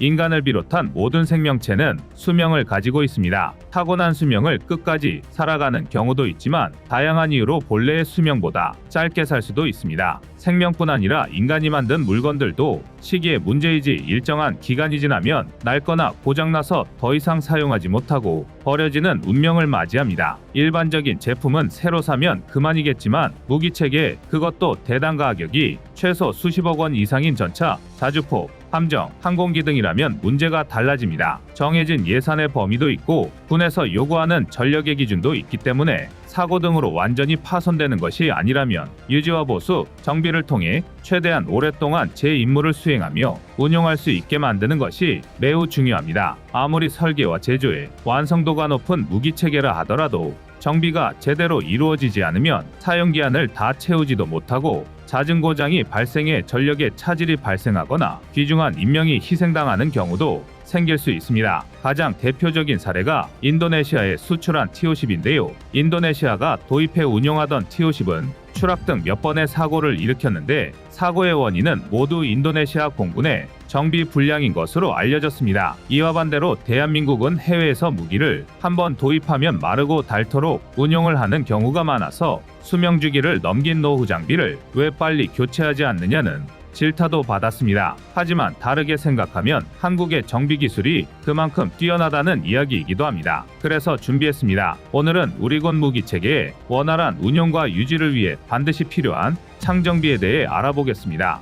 인간을 비롯한 모든 생명체는 수명을 가지고 있습니다. 타고난 수명을 끝까지 살아가는 경우도 있지만 다양한 이유로 본래의 수명보다 짧게 살 수도 있습니다. 생명뿐 아니라 인간이 만든 물건들도 시기의 문제이지 일정한 기간이 지나면 낡거나 고장나서 더 이상 사용하지 못하고 버려지는 운명을 맞이합니다. 일반적인 제품은 새로 사면 그만이겠지만 무기체계, 그것도 대당 가격이 최소 수십억 원 이상인 전차, 자주포, 함정, 항공기 등이라면 문제가 달라집니다. 정해진 예산의 범위도 있고 군에서 요구하는 전력의 기준도 있기 때문에 사고 등으로 완전히 파손되는 것이 아니라면 유지와 보수, 정비를 통해 최대한 오랫동안 제 임무를 수행하며 운용할 수 있게 만드는 것이 매우 중요합니다. 아무리 설계와 제조에 완성도가 높은 무기체계라 하더라도 정비가 제대로 이루어지지 않으면 사용기한을 다 채우지도 못하고 잦은 고장이 발생해 전력에 차질이 발생하거나 귀중한 인명이 희생당하는 경우도 생길 수 있습니다. 가장 대표적인 사례가 인도네시아에 수출한 T-50인데요. 인도네시아가 도입해 운용하던 T-50은 추락 등 몇 번의 사고를 일으켰는데 사고의 원인은 모두 인도네시아 공군의 정비 불량인 것으로 알려졌습니다. 이와 반대로 대한민국은 해외에서 무기를 한번 도입하면 마르고 닳도록 운용을 하는 경우가 많아서 수명 주기를 넘긴 노후 장비를 왜 빨리 교체하지 않느냐는 질타도 받았습니다. 하지만 다르게 생각하면 한국의 정비 기술이 그만큼 뛰어나다는 이야기이기도 합니다. 그래서 준비했습니다. 오늘은 우리군 무기체계의 원활한 운용과 유지를 위해 반드시 필요한 창정비에 대해 알아보겠습니다.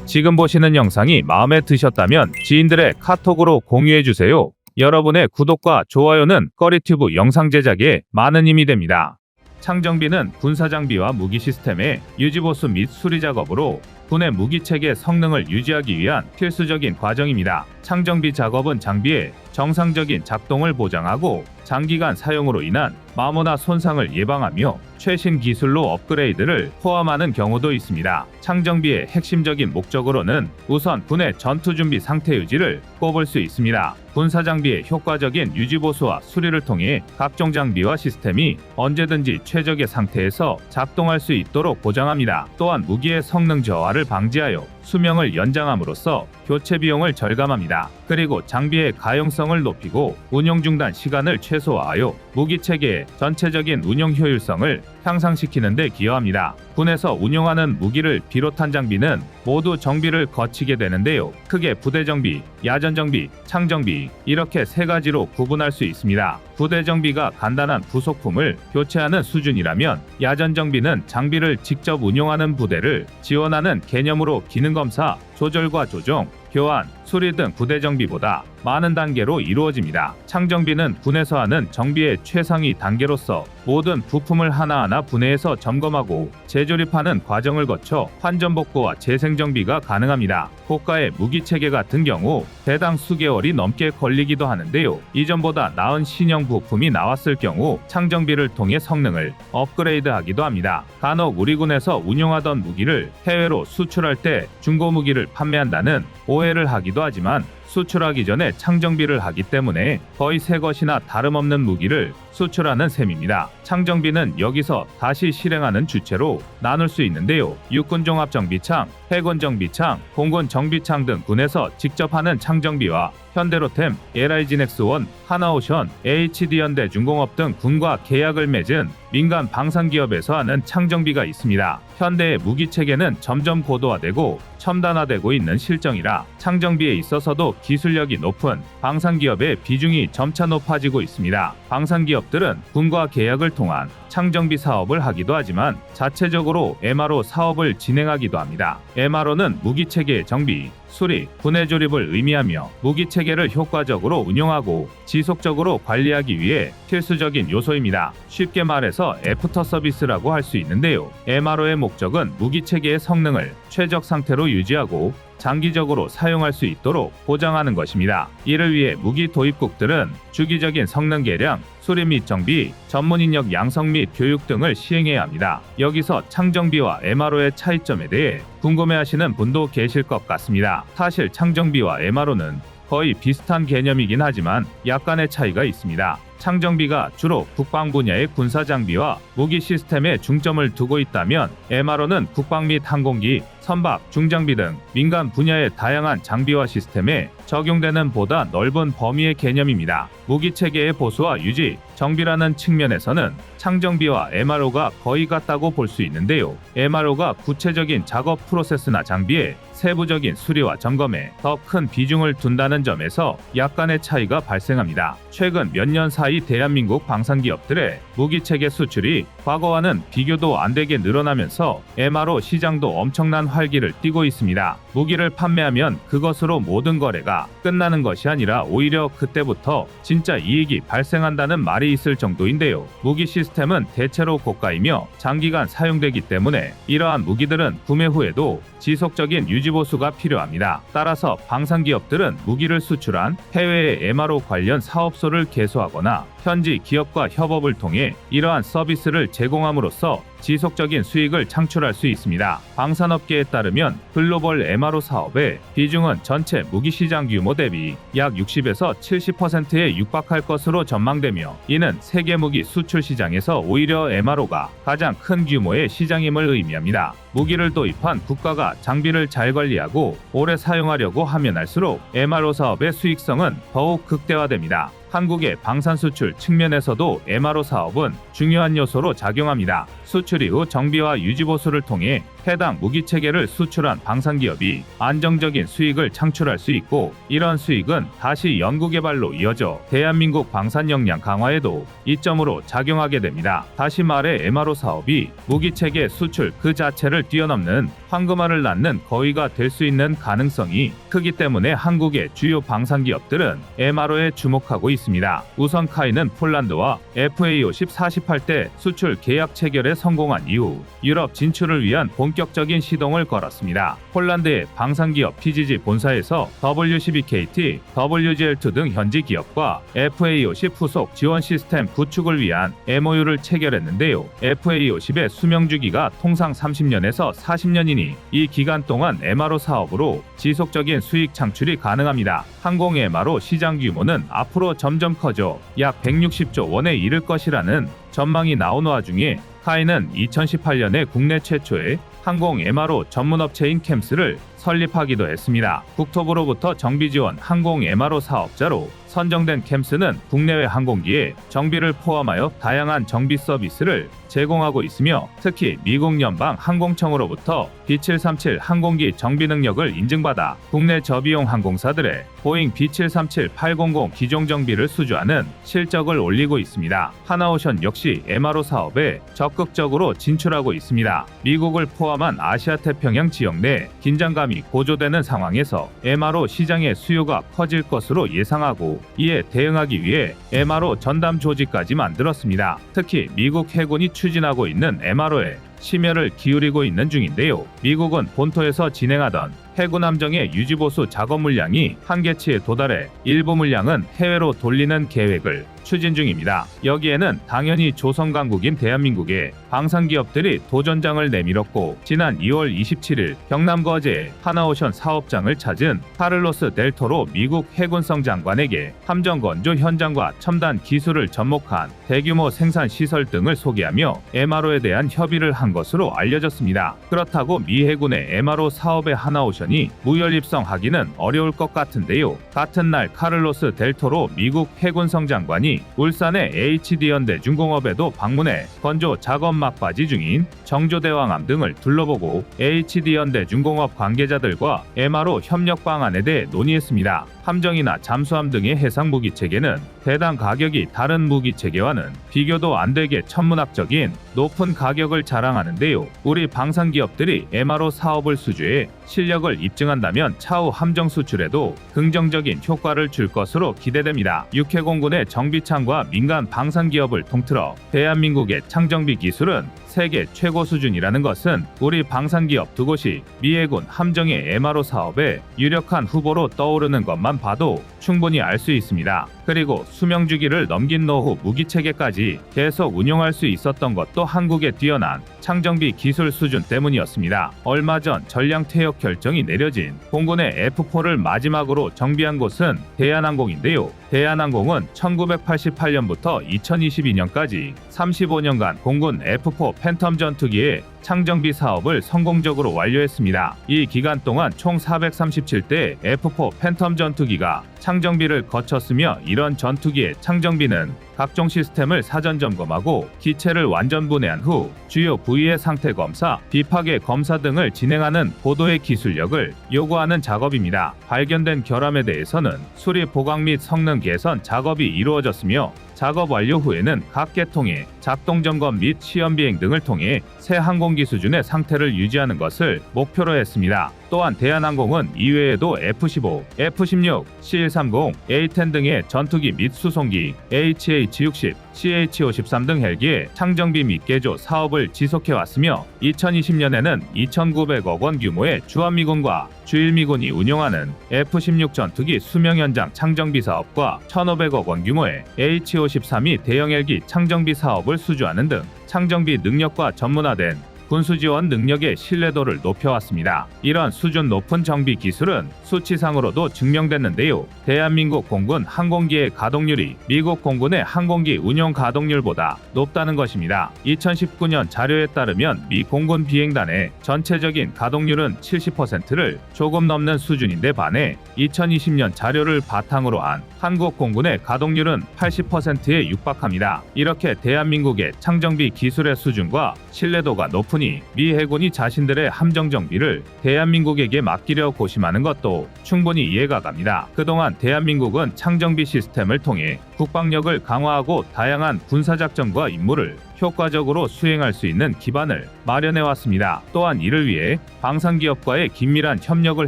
지금 보시는 영상이 마음에 드셨다면 지인들의 카톡으로 공유해주세요. 여러분의 구독과 좋아요는 꺼리튜브 영상 제작에 많은 힘이 됩니다. 창정비는 군사장비와 무기 시스템의 유지보수 및 수리 작업으로 군의 무기체계 성능을 유지하기 위한 필수적인 과정입니다. 창정비 작업은 장비의 정상적인 작동을 보장하고 장기간 사용으로 인한 마모나 손상을 예방하며 최신 기술로 업그레이드를 포함하는 경우도 있습니다. 창정비의 핵심적인 목적으로는 우선 군의 전투준비 상태 유지를 꼽을 수 있습니다. 군사장비의 효과적인 유지보수와 수리를 통해 각종 장비와 시스템이 언제든지 최적의 상태에서 작동할 수 있도록 보장합니다. 또한 무기의 성능 저하를 방지하여 수명을 연장함으로써 교체 비용을 절감합니다. 그리고 장비의 가용성을 높이고 운용 중단 시간을 최소화하여 무기체계의 전체적인 운용 효율성을 향상시키는 데 기여합니다. 군에서 운용하는 무기를 비롯한 장비는 모두 정비를 거치게 되는데요. 크게 부대정비, 야전정비, 창정비 이렇게 세 가지로 구분할 수 있습니다. 부대정비가 간단한 부속품을 교체하는 수준이라면 야전정비는 장비를 직접 운용하는 부대를 지원하는 개념으로 기능검사, 조절과 조정, 교환, 수리 등 부대 정비보다 많은 단계로 이루어집니다. 창정비는 군에서 하는 정비의 최상위 단계로서 모든 부품을 하나하나 분해해서 점검하고 재조립하는 과정을 거쳐 환전복구와 재생정비가 가능합니다. 고가의 무기체계 같은 경우 대당 수개월이 넘게 걸리기도 하는데요. 이전보다 나은 신형 부품이 나왔을 경우 창정비를 통해 성능을 업그레이드하기도 합니다. 간혹 우리 군에서 운용하던 무기를 해외로 수출할 때 중고 무기를 판매한다는 오해를 하기도 하지만 수출하기 전에 창정비를 하기 때문에 거의 새 것이나 다름없는 무기를 수출하는 셈입니다. 창정비는 여기서 다시 실행하는 주체로 나눌 수 있는데요. 육군종합정비창, 해군정비창, 공군정비창 등 군에서 직접 하는 창정비와 현대로템, LIG넥스원, 하나오션, HD현대중공업 등 군과 계약을 맺은 민간 방산기업에서 하는 창정비가 있습니다. 현대의 무기체계는 점점 고도화되고 첨단화되고 있는 실정이라 창정비에 있어서도 기술력이 높은 방산기업의 비중이 점차 높아지고 있습니다. 방산기업들은 군과 계약을 통한 창정비 사업을 하기도 하지만 자체적으로 MRO 사업을 진행하기도 합니다. MRO는 무기체계의 정비, 수리, 분해 조립을 의미하며 무기체계를 효과적으로 운용하고 지속적으로 관리하기 위해 필수적인 요소입니다. 쉽게 말해서 애프터 서비스라고 할 수 있는데요. MRO의 목적은 무기체계의 성능을 최적 상태로 유지하고 장기적으로 사용할 수 있도록 보장하는 것입니다. 이를 위해 무기 도입국들은 주기적인 성능 개량, 수리 및 정비, 전문 인력 양성 및 교육 등을 시행해야 합니다. 여기서 창정비와 MRO의 차이점에 대해 궁금해하시는 분도 계실 것 같습니다. 사실 창정비와 MRO는 거의 비슷한 개념이긴 하지만 약간의 차이가 있습니다. 창정비가 주로 국방 분야의 군사 장비와 무기 시스템에 중점을 두고 있다면 MRO는 국방 및 항공기, 선박, 중장비 등 민간 분야의 다양한 장비와 시스템에 적용되는 보다 넓은 범위의 개념입니다. 무기체계의 보수와 유지, 정비라는 측면에서는 창정비와 MRO가 거의 같다고 볼 수 있는데요. MRO가 구체적인 작업 프로세스나 장비의 세부적인 수리와 점검에 더 큰 비중을 둔다는 점에서 약간의 차이가 발생합니다. 최근 몇 년 사이 대한민국 방산기업들의 무기체계 수출이 과거와는 비교도 안 되게 늘어나면서 MRO 시장도 엄청난 활기를 띠고 있습니다. 무기를 판매하면 그것으로 모든 거래가 끝나는 것이 아니라 오히려 그때부터 진짜 이익이 발생한다는 말이 있을 정도인데요. 무기 시스템은 대체로 고가이며 장기간 사용되기 때문에 이러한 무기들은 구매 후에도 지속적인 유지보수가 필요합니다. 따라서 방산기업들은 무기를 수출한 해외의 MRO 관련 사업소를 개소하거나 현지 기업과 협업을 통해 이러한 서비스를 제공함으로써 지속적인 수익을 창출할 수 있습니다. 방산업계에 따르면 글로벌 MRO 사업의 비중은 전체 무기 시장 규모 대비 약 60에서 70%에 육박할 것으로 전망되며, 이는 세계 무기 수출 시장에서 오히려 MRO가 가장 큰 규모의 시장임을 의미합니다. 무기를 도입한 국가가 장비를 잘 관리하고 오래 사용하려고 하면 할수록 MRO 사업의 수익성은 더욱 극대화됩니다. 한국의 방산 수출 측면에서도 MRO 사업은 중요한 요소로 작용합니다. 수출 이후 정비와 유지 보수를 통해 해당 무기 체계를 수출한 방산기업이 안정적인 수익을 창출할 수 있고, 이런 수익은 다시 연구개발로 이어져 대한민국 방산 역량 강화에도 이점으로 작용하게 됩니다. 다시 말해 MRO 사업이 무기 체계 수출 그 자체를 뛰어넘는 황금알을 낳는 거위가 될 수 있는 가능성이 크기 때문에 한국의 주요 방산기업들은 MRO에 주목하고 있습니다. 우선 카이는 폴란드와 FA50 48대 수출 계약 체결에 성공한 이후 유럽 진출을 위한 본격적인 시동을 걸었습니다. 폴란드의 방산기업 PGG 본사에서 W12KT, WGL2 등 현지 기업과 FA50 후속 지원 시스템 구축을 위한 MOU를 체결했는데요. FA50의 수명 주기가 통상 30년에서 40년이니 이 기간 동안 MRO 사업으로 지속적인 수익 창출이 가능합니다. 항공 MRO 시장 규모는 앞으로 점점 커져 약 160조 원에 이를 것이라는 전망이 나온 와중에 카이는 2018년에 국내 최초의 항공 MRO 전문업체인 캠스를 설립하기도 했습니다. 국토부로부터 정비지원 항공 MRO 사업자로 선정된 캠스는 국내외 항공기의 정비를 포함하여 다양한 정비 서비스를 제공하고 있으며, 특히 미국 연방 항공청으로부터 B737 항공기 정비 능력을 인증받아 국내 저비용 항공사들의 보잉 B737-800 기종 정비를 수주하는 실적을 올리고 있습니다. 하나오션 역시 MRO 사업에 적극적으로 진출하고 있습니다. 미국을 포함한 아시아 태평양 지역 내 긴장감이 고조되는 상황에서 MRO 시장의 수요가 커질 것으로 예상하고, 이에 대응하기 위해 MRO 전담 조직까지 만들었습니다. 특히 미국 해군이 추진하고 있는 MRO에 심혈을 기울이고 있는 중인데요. 미국은 본토에서 진행하던 해군 함정의 유지보수 작업 물량이 한계치에 도달해 일부 물량은 해외로 돌리는 계획을 추진 중입니다. 여기에는 당연히 조선강국인 대한민국의 방산기업들이 도전장을 내밀었고, 지난 2월 27일 경남 거제에 하나오션 사업장을 찾은 카를로스 델토로 미국 해군성 장관에게 함정 건조 현장과 첨단 기술을 접목한 대규모 생산 시설 등을 소개하며 MRO에 대한 협의를 한 것으로 알려졌습니다. 그렇다고 미 해군의 MRO 사업에 하나오션이 무혈 입성하기는 어려울 것 같은데요. 같은 날 카를로스 델토로 미국 해군성 장관이 울산의 HD현대 중공업에도 방문해 건조 작업 막바지 중인 정조대왕함 등을 둘러보고 HD현대 중공업 관계자들과 MRO 협력 방안에 대해 논의했습니다. 함정이나 잠수함 등의 해상 무기 체계는 대당 가격이 다른 무기 체계와는 비교도 안 되게 천문학적인 높은 가격을 자랑하는데요. 우리 방산기업들이 MRO 사업을 수주해 실력을 입증한다면 차후 함정 수출에도 긍정적인 효과를 줄 것으로 기대됩니다. 육해공군의 정비창과 민간 방산기업을 통틀어 대한민국의 창정비 기술은 세계 최고 수준이라는 것은 우리 방산기업 두 곳이 미 해군 함정의 MRO 사업에 유력한 후보로 떠오르는 것만 봐도 충분히 알 수 있습니다. 그리고 수명 주기를 넘긴 노후 무기 체계까지 계속 운용할 수 있었던 것도 한국의 뛰어난 창정비 기술 수준 때문이었습니다. 얼마 전 전량 퇴역 결정이 내려진 공군의 F4를 마지막으로 정비한 곳은 대한항공인데요. 대한항공은 1988년부터 2022년까지 35년간 공군 F4 팬텀 전투기의 창정비 사업을 성공적으로 완료했습니다. 이 기간 동안 총 437대의 F4 팬텀 전투기가 창정비를 거쳤으며, 이런 전투기의 창정비는 각종 시스템을 사전 점검하고 기체를 완전 분해한 후 주요 부위의 상태 검사, 비파괴 검사 등을 진행하는 고도의 기술력을 요구하는 작업입니다. 발견된 결함에 대해서는 수리 보강 및 성능 개선 작업이 이루어졌으며, 작업 완료 후에는 각 계통의 작동 점검 및 시험 비행 등을 통해 새 항공기 수준의 상태를 유지하는 것을 목표로 했습니다. 또한 대한항공은 이외에도 F-15, F-16, C-130, A-10 등의 전투기 및 수송기, HH-60, CH-53 등 헬기의 창정비 및 개조 사업을 지속해왔으며, 2020년에는 2,900억 원 규모의 주한미군과 주일미군이 운용하는 F-16 전투기 수명 연장 창정비 사업과 1,500억 원 규모의 H-53이 대형 헬기 창정비 사업을 수주하는 등 창정비 능력과 전문화된 군수 지원 능력의 신뢰도를 높여왔습니다. 이런 수준 높은 정비 기술은 수치상으로도 증명됐는데요. 대한민국 공군 항공기의 가동률이 미국 공군의 항공기 운용 가동률보다 높다는 것입니다. 2019년 자료에 따르면 미 공군 비행단의 전체적인 가동률은 70%를 조금 넘는 수준인데 반해 2020년 자료를 바탕으로 한 한국 공군의 가동률은 80%에 육박합니다. 이렇게 대한민국의 창정비 기술의 수준과 신뢰도가 높으니 미 해군이 자신들의 함정 정비를 대한민국에게 맡기려 고심하는 것도 충분히 이해가 갑니다. 그동안 대한민국은 창정비 시스템을 통해 국방력을 강화하고 다양한 군사작전과 임무를 효과적으로 수행할 수 있는 기반을 마련해왔습니다. 또한 이를 위해 방산기업과의 긴밀한 협력을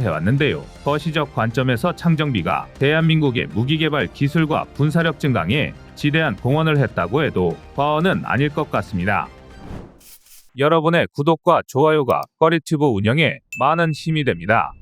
해왔는데요. 거시적 관점에서 창정비가 대한민국의 무기개발 기술과 군사력 증강에 지대한 공헌을 했다고 해도 과언은 아닐 것 같습니다. 여러분의 구독과 좋아요가 꺼리튜브 운영에 많은 힘이 됩니다.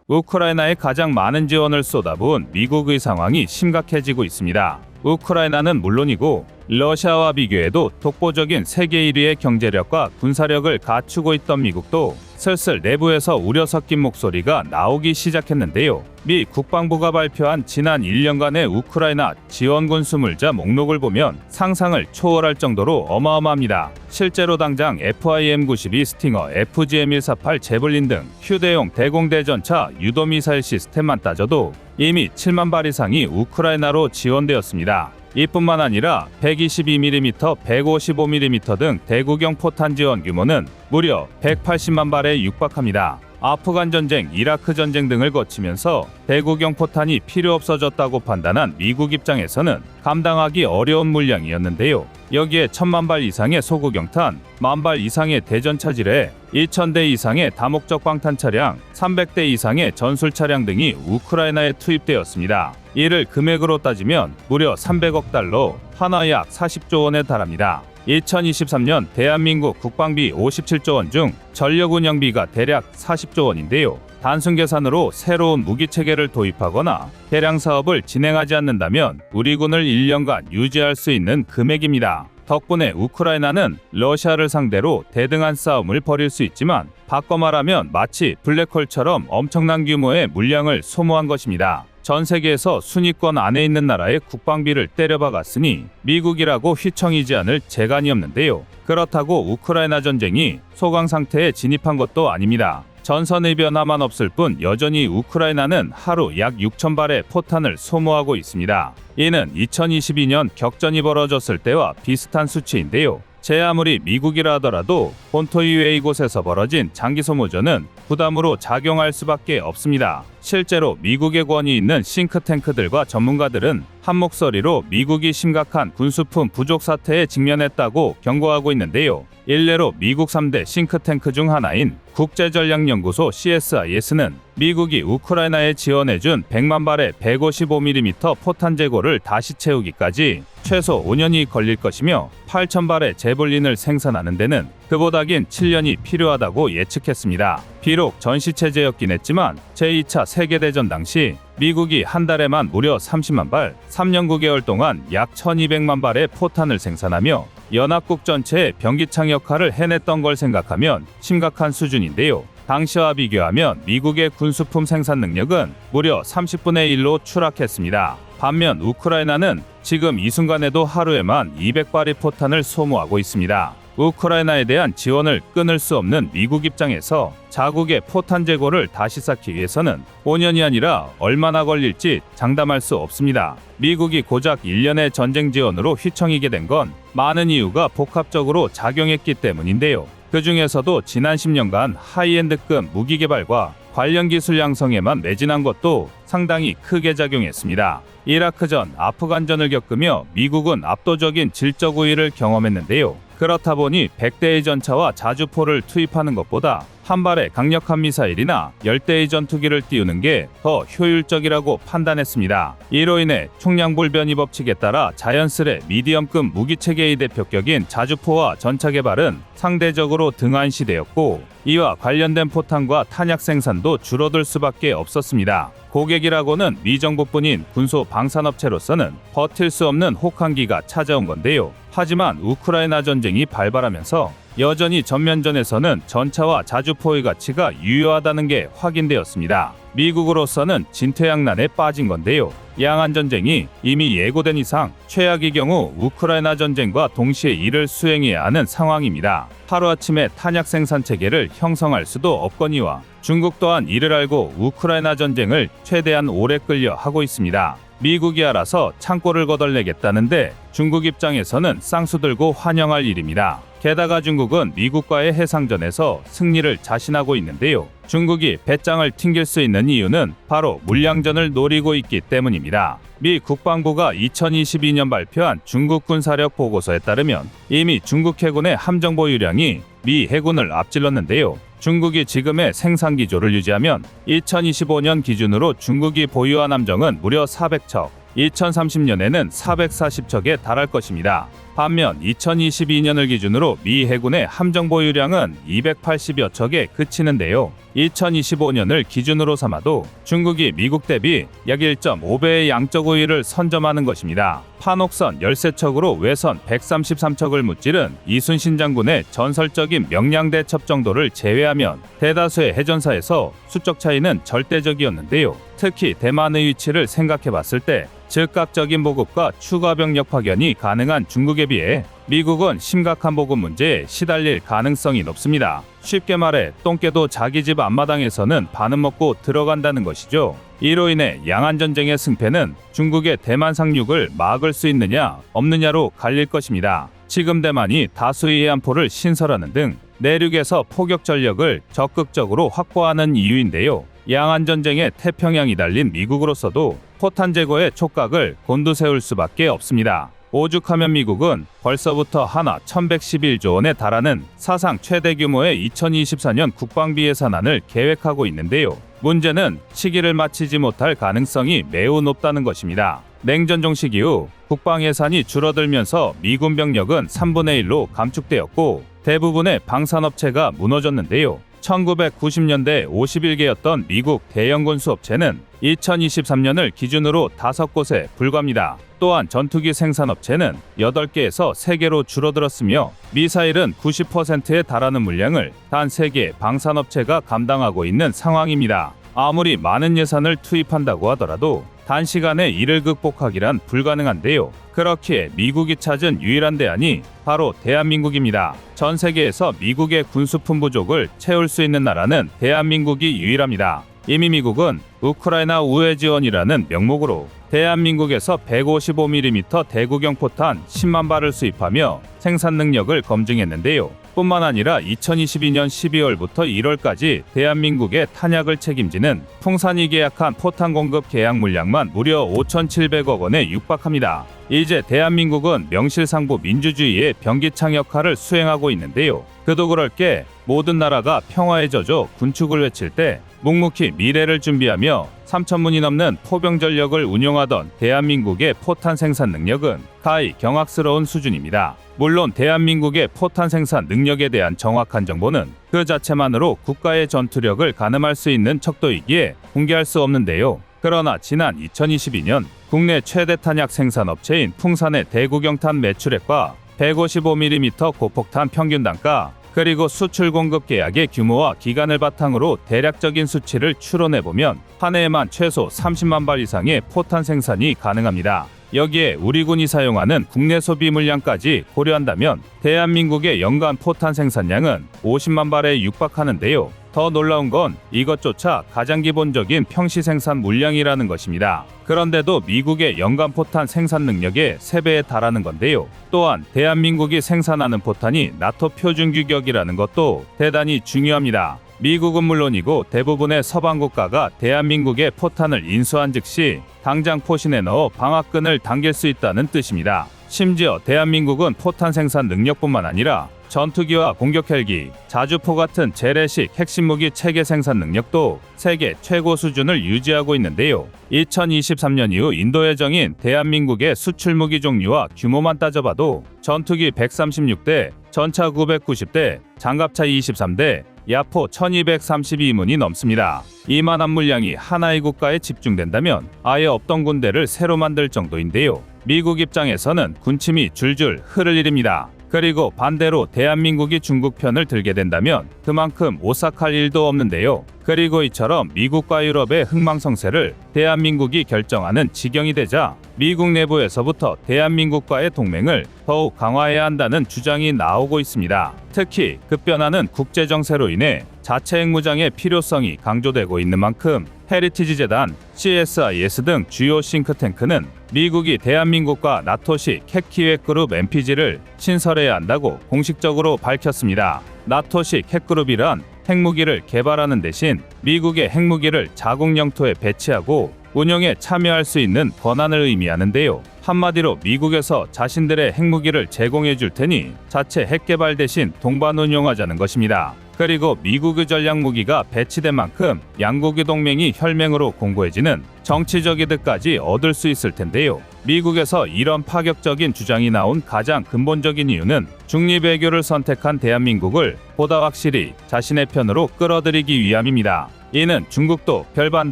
우크라이나에 가장 많은 지원을 쏟아부은 미국의 상황이 심각해지고 있습니다. 우크라이나는 물론이고 러시아와 비교해도 독보적인 세계 1위의 경제력과 군사력을 갖추고 있던 미국도 슬슬 내부에서 우려 섞인 목소리가 나오기 시작했는데요. 미 국방부가 발표한 지난 1년간의 우크라이나 지원군 수물자 목록을 보면 상상을 초월할 정도로 어마어마합니다. 실제로 당장 FIM-92 스팅어, FGM-148 제블린 등 휴대용 대공대전차 유도미사일 시스템만 따져도 이미 7만 발 이상이 우크라이나로 지원되었습니다. 이뿐만 아니라 122mm, 155mm 등 대구경 포탄 지원 규모는 무려 180만 발에 육박합니다. 아프간 전쟁, 이라크 전쟁 등을 거치면서 대구경 포탄이 필요 없어졌다고 판단한 미국 입장에서는 감당하기 어려운 물량이었는데요. 여기에 1,000만 발 이상의 소구경탄, 10,000발 이상의 대전차지뢰, 2,000대 이상의 다목적 방탄 차량, 300대 이상의 전술 차량 등이 우크라이나에 투입되었습니다. 이를 금액으로 따지면 무려 300억 달러, 하나 약 40조 원에 달합니다. 2023년 대한민국 국방비 57조 원 중 전력 운영비가 대략 40조 원인데요. 단순 계산으로 새로운 무기체계를 도입하거나 개량 사업을 진행하지 않는다면 우리 군을 1년간 유지할 수 있는 금액입니다. 덕분에 우크라이나는 러시아를 상대로 대등한 싸움을 벌일 수 있지만, 바꿔 말하면 마치 블랙홀처럼 엄청난 규모의 물량을 소모한 것입니다. 전 세계에서 순위권 안에 있는 나라의 국방비를 때려박았으니 미국이라고 휘청이지 않을 재간이 없는데요. 그렇다고 우크라이나 전쟁이 소강 상태에 진입한 것도 아닙니다. 전선의 변화만 없을 뿐 여전히 우크라이나는 하루 약 6,000발의 포탄을 소모하고 있습니다. 이는 2022년 격전이 벌어졌을 때와 비슷한 수치인데요. 제 아무리 미국이라 하더라도 본토 이외의 곳에서 벌어진 장기 소모전은 부담으로 작용할 수밖에 없습니다. 실제로 미국의 권위 있는 싱크탱크들과 전문가들은 한 목소리로 미국이 심각한 군수품 부족 사태에 직면했다고 경고하고 있는데요. 일례로 미국 3대 싱크탱크 중 하나인 국제전략연구소 CSIS는 미국이 우크라이나에 지원해준 100만 발의 155mm 포탄 재고를 다시 채우기까지 최소 5년이 걸릴 것이며 8,000발의 제블린을 생산하는 데는 그보다 긴 7년이 필요하다고 예측했습니다. 비록 전시체제였긴 했지만 제2차 세계대전 당시 미국이 한 달에만 무려 30만 발, 3년 9개월 동안 약 1,200만 발의 포탄을 생산하며 연합국 전체의 병기창 역할을 해냈던 걸 생각하면 심각한 수준인데요. 당시와 비교하면 미국의 군수품 생산 능력은 무려 30분의 1로 추락했습니다. 반면 우크라이나는 지금 이 순간에도 하루에만 200발의 포탄을 소모하고 있습니다. 우크라이나에 대한 지원을 끊을 수 없는 미국 입장에서 자국의 포탄 재고를 다시 쌓기 위해서는 5년이 아니라 얼마나 걸릴지 장담할 수 없습니다. 미국이 고작 1년의 전쟁 지원으로 휘청이게 된 건 많은 이유가 복합적으로 작용했기 때문인데요. 그 중에서도 지난 10년간 하이엔드급 무기 개발과 관련 기술 양성에만 매진한 것도 상당히 크게 작용했습니다. 이라크전, 아프간전을 겪으며 미국은 압도적인 질적 우위를 경험했는데요. 그렇다 보니 100대의 전차와 자주포를 투입하는 것보다 한 발의 강력한 미사일이나 10대의 전투기를 띄우는 게 더 효율적이라고 판단했습니다. 이로 인해 총량불변이 법칙에 따라 자연스레 미디엄급 무기체계의 대표격인 자주포와 전차 개발은 상대적으로 등한시되었고, 이와 관련된 포탄과 탄약 생산도 줄어들 수밖에 없었습니다. 고객이라고는 미 정부뿐인 군소 방산업체로서는 버틸 수 없는 혹한기가 찾아온 건데요. 하지만 우크라이나 전쟁이 발발하면서 여전히 전면전에서는 전차와 자주포의 가치가 유효하다는 게 확인되었습니다. 미국으로서는 진퇴양난에 빠진 건데요. 양안 전쟁이 이미 예고된 이상 최악의 경우 우크라이나 전쟁과 동시에 이를 수행해야 하는 상황입니다. 하루아침에 탄약 생산 체계를 형성할 수도 없거니와 중국 또한 이를 알고 우크라이나 전쟁을 최대한 오래 끌려 하고 있습니다. 미국이 알아서 창고를 거덜내겠다는데 중국 입장에서는 쌍수 들고 환영할 일입니다. 게다가 중국은 미국과의 해상전에서 승리를 자신하고 있는데요. 중국이 배짱을 튕길 수 있는 이유는 바로 물량전을 노리고 있기 때문입니다. 미 국방부가 2022년 발표한 중국 군사력 보고서에 따르면 이미 중국 해군의 함정 보유량이 미 해군을 앞질렀는데요. 중국이 지금의 생산 기조를 유지하면 2025년 기준으로 중국이 보유한 함정은 무려 400척, 2030년에는 440척에 달할 것입니다. 반면 2022년을 기준으로 미 해군의 함정 보유량은 280여 척에 그치는데요. 2025년을 기준으로 삼아도 중국이 미국 대비 약 1.5배의 양적 우위를 선점하는 것입니다. 판옥선 13척으로 외선 133척을 무찌른 이순신 장군의 전설적인 명량대첩 정도를 제외하면 대다수의 해전사에서 수적 차이는 절대적이었는데요. 특히 대만의 위치를 생각해봤을 때 즉각적인 보급과 추가 병력 파견이 가능한 중국에 비해 미국은 심각한 보급 문제에 시달릴 가능성이 높습니다. 쉽게 말해 똥개도 자기 집 앞마당에서는 반은 먹고 들어간다는 것이죠. 이로 인해 양안전쟁의 승패는 중국의 대만 상륙을 막을 수 있느냐 없느냐로 갈릴 것입니다. 지금 대만이 다수의 해안포를 신설하는 등 내륙에서 포격 전력을 적극적으로 확보하는 이유인데요. 양안전쟁에 태평양이 달린 미국으로서도 포탄 제거의 촉각을 곤두세울 수밖에 없습니다. 오죽하면 미국은 벌써부터 하나 1111조 원에 달하는 사상 최대 규모의 2024년 국방비 예산안을 계획하고 있는데요. 문제는 시기를 맞추지 못할 가능성이 매우 높다는 것입니다. 냉전 종식 이후 국방 예산이 줄어들면서 미군 병력은 3분의 1로 감축되었고 대부분의 방산업체가 무너졌는데요. 1990년대 51개였던 미국 대형 군수업체는 2023년을 기준으로 5곳에 불과합니다. 또한 전투기 생산업체는 8개에서 3개로 줄어들었으며 미사일은 90%에 달하는 물량을 단 3개 방산업체가 감당하고 있는 상황입니다. 아무리 많은 예산을 투입한다고 하더라도 단시간에 이를 극복하기란 불가능한데요. 그렇기에 미국이 찾은 유일한 대안이 바로 대한민국입니다. 전 세계에서 미국의 군수품 부족을 채울 수 있는 나라는 대한민국이 유일합니다. 이미 미국은 우크라이나 우회 지원이라는 명목으로 대한민국에서 155mm 대구경 포탄 10만 발을 수입하며 생산 능력을 검증했는데요. 뿐만 아니라 2022년 12월부터 1월까지 대한민국의 탄약을 책임지는 풍산이 계약한 포탄 공급 계약 물량만 무려 5,700억 원에 육박합니다. 이제 대한민국은 명실상부 민주주의의 병기창 역할을 수행하고 있는데요. 그도 그럴 게 모든 나라가 평화에 젖어 군축을 외칠 때 묵묵히 미래를 준비하며 3,000문이 넘는 포병 전력을 운용하던 대한민국의 포탄 생산 능력은 가히 경악스러운 수준입니다. 물론 대한민국의 포탄 생산 능력에 대한 정확한 정보는 그 자체만으로 국가의 전투력을 가늠할 수 있는 척도이기에 공개할 수 없는데요. 그러나 지난 2022년 국내 최대 탄약 생산 업체인 풍산의 대구경탄 매출액과 155mm 고폭탄 평균 단가 그리고 수출 공급 계약의 규모와 기간을 바탕으로 대략적인 수치를 추론해보면 한 해에만 최소 30만 발 이상의 포탄 생산이 가능합니다. 여기에 우리 군이 사용하는 국내 소비 물량까지 고려한다면 대한민국의 연간 포탄 생산량은 50만 발에 육박하는데요. 더 놀라운 건 이것조차 가장 기본적인 평시 생산 물량이라는 것입니다. 그런데도 미국의 연간 포탄 생산 능력의 3배에 달하는 건데요. 또한 대한민국이 생산하는 포탄이 나토 표준 규격이라는 것도 대단히 중요합니다. 미국은 물론이고 대부분의 서방 국가가 대한민국의 포탄을 인수한 즉시 당장 포신에 넣어 방아끈을 당길 수 있다는 뜻입니다. 심지어 대한민국은 포탄 생산 능력뿐만 아니라 전투기와 공격 헬기, 자주포 같은 재래식 핵심 무기 체계 생산 능력도 세계 최고 수준을 유지하고 있는데요. 2023년 이후 인도의 정인 대한민국의 수출 무기 종류와 규모만 따져봐도 전투기 136대, 전차 990대, 장갑차 23대, 야포 1232문이 넘습니다. 이만한 물량이 하나의 국가에 집중된다면 아예 없던 군대를 새로 만들 정도인데요. 미국 입장에서는 군침이 줄줄 흐를 일입니다. 그리고 반대로 대한민국이 중국 편을 들게 된다면 그만큼 오싹할 일도 없는데요. 그리고 이처럼 미국과 유럽의 흥망성쇠를 대한민국이 결정하는 지경이 되자 미국 내부에서부터 대한민국과의 동맹을 더욱 강화해야 한다는 주장이 나오고 있습니다. 특히 급변하는 국제정세로 인해 자체 핵무장의 필요성이 강조되고 있는 만큼 헤리티지 재단, CSIS 등 주요 싱크탱크는 미국이 대한민국과 나토식 핵기획그룹 NPG를 신설해야 한다고 공식적으로 밝혔습니다. 나토식 핵그룹이란 핵무기를 개발하는 대신 미국의 핵무기를 자국 영토에 배치하고 운영에 참여할 수 있는 권한을 의미하는데요. 한마디로 미국에서 자신들의 핵무기를 제공해 줄 테니 자체 핵개발 대신 동반 운용하자는 것입니다. 그리고 미국의 전략무기가 배치된 만큼 양국의 동맹이 혈맹으로 공고해지는 정치적 이득까지 얻을 수 있을 텐데요. 미국에서 이런 파격적인 주장이 나온 가장 근본적인 이유는 중립외교를 선택한 대한민국을 보다 확실히 자신의 편으로 끌어들이기 위함입니다. 이는 중국도 별반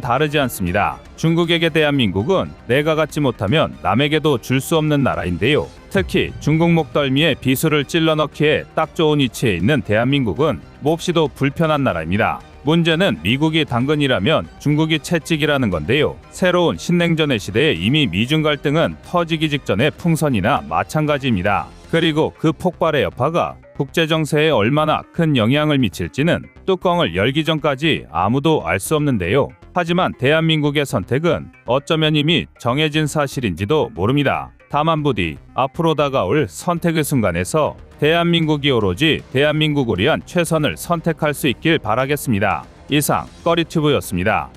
다르지 않습니다. 중국에게 대한민국은 내가 갖지 못하면 남에게도 줄 수 없는 나라인데요. 특히 중국 목덜미에 비수를 찔러 넣기에 딱 좋은 위치에 있는 대한민국은 몹시도 불편한 나라입니다. 문제는 미국이 당근이라면 중국이 채찍이라는 건데요. 새로운 신냉전의 시대에 이미 미중 갈등은 터지기 직전의 풍선이나 마찬가지입니다. 그리고 그 폭발의 여파가 국제정세에 얼마나 큰 영향을 미칠지는 뚜껑을 열기 전까지 아무도 알 수 없는데요. 하지만 대한민국의 선택은 어쩌면 이미 정해진 사실인지도 모릅니다. 다만 부디 앞으로 다가올 선택의 순간에서 대한민국이 오로지 대한민국을 위한 최선을 선택할 수 있길 바라겠습니다. 이상 꺼리튜브였습니다.